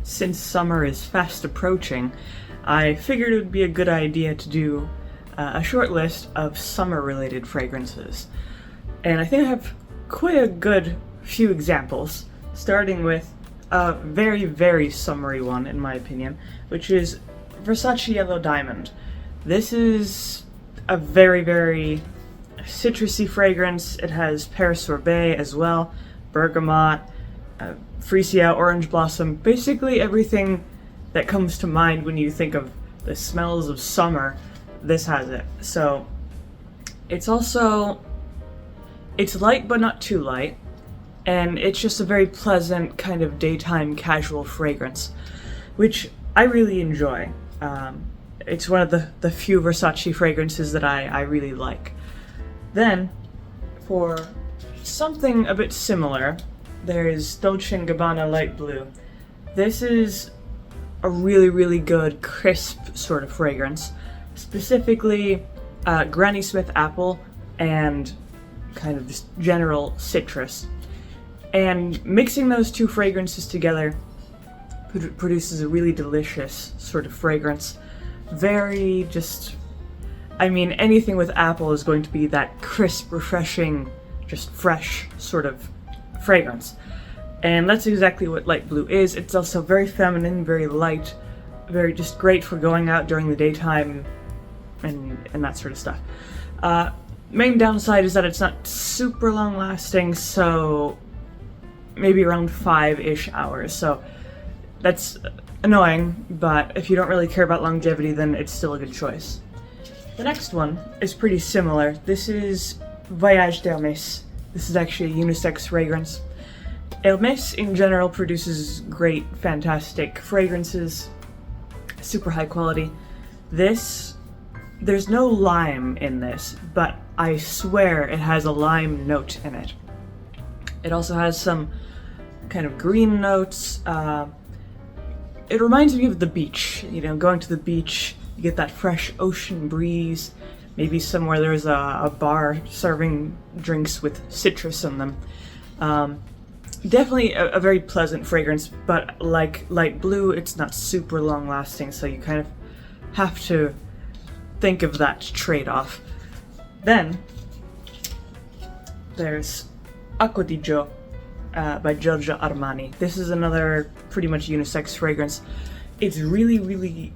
since summer is fast approaching, I figured it would be a good idea to do a short list of summer-related fragrances. And I think I have quite a good few examples, starting with a very, very summery one, in my opinion, which is Versace Yellow Diamond. This is a very, very citrusy fragrance. It has Paris Sorbet as well, bergamot, freesia, orange blossom, basically everything that comes to mind when you think of the smells of summer, this has it. So it's light but not too light, and it's just a very pleasant kind of daytime casual fragrance, which I really enjoy. It's one of the few Versace fragrances that I really like. Then, for something a bit similar, there's Dolce & Gabbana Light Blue. This is a really, really good, crisp sort of fragrance. Specifically, Granny Smith apple and kind of just general citrus. And mixing those two fragrances together produces a really delicious sort of fragrance. Very just, I mean, anything with apple is going to be that crisp, refreshing, just fresh sort of fragrance. And that's exactly what light blue is. It's also very feminine, very light, very just great for going out during the daytime and that sort of stuff. Main downside is that it's not super long lasting, so maybe around 5-ish hours. So that's annoying, but if you don't really care about longevity, then it's still a good choice. The next one is pretty similar. This is Voyage d'Hermès. This is actually a unisex fragrance. Hermès in general produces great, fantastic fragrances, super high quality. There's no lime in this, but I swear it has a lime note in it. It also has some kind of green notes. It reminds me of the beach, you know, going to the beach, you get that fresh ocean breeze, maybe somewhere there's a bar serving drinks with citrus in them. Definitely a very pleasant fragrance, but like light blue, it's not super long lasting, so you kind of have to think of that trade-off. Then there's Aqua dijo by Giorgio Armani. This is another pretty much unisex fragrance. It's really,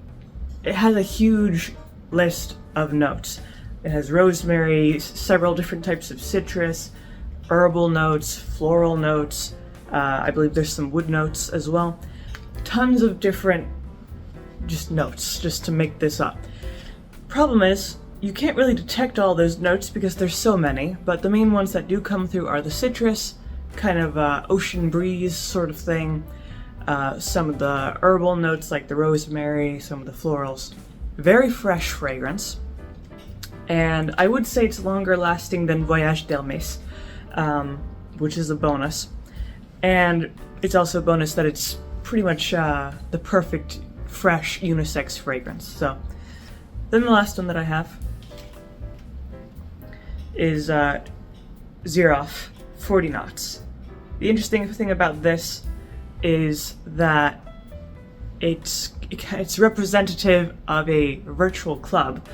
it has a huge list of notes. It has rosemary, several different types of citrus, herbal notes, floral notes, I believe there's some wood notes as well. Tons of different just notes just to make this up. Problem is, you can't really detect all those notes because there's so many, but the main ones that do come through are the citrus, kind of ocean breeze sort of thing, some of the herbal notes like the rosemary, some of the florals. Very fresh fragrance, and I would say it's longer lasting than Voyage d'Hermès, which is a bonus. And it's also a bonus that it's pretty much the perfect fresh unisex fragrance. So then the last one that I have is Xerof 40 Knots. The interesting thing about this is that it's representative of a virtual club,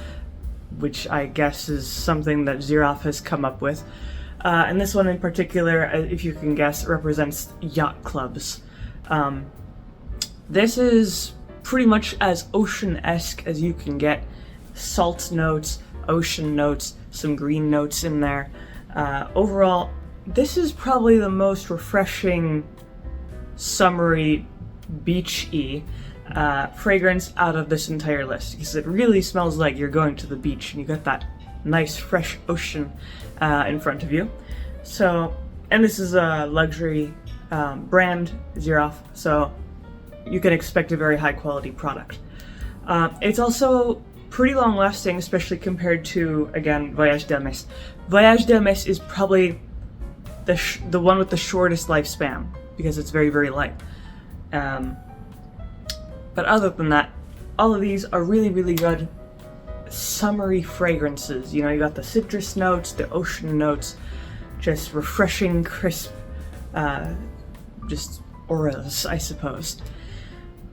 which I guess is something that Xerof has come up with. And this one in particular, if you can guess, represents yacht clubs. This is pretty much as ocean-esque as you can get. Salt notes, ocean notes, some green notes in there. Overall, this is probably the most refreshing, summery, beach-y fragrance out of this entire list, because it really smells like you're going to the beach and you got that nice fresh ocean in front of you. So, and this is a luxury brand, Xerof, so you can expect a very high quality product. It's also pretty long lasting, especially compared to, again, Voyage d'Hermès. Voyage d'Hermès is probably the one with the shortest lifespan because it's very, very light. But other than that, all of these are really, really good summery fragrances. You know, you got the citrus notes, the ocean notes, just refreshing, crisp, just auras, I suppose.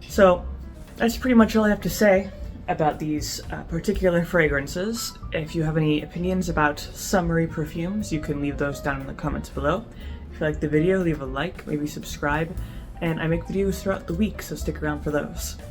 So that's pretty much all I have to say about these particular fragrances. If you have any opinions about summery perfumes, you can leave those down in the comments below. If you like the video, leave a like, maybe subscribe, and I make videos throughout the week, so stick around for those.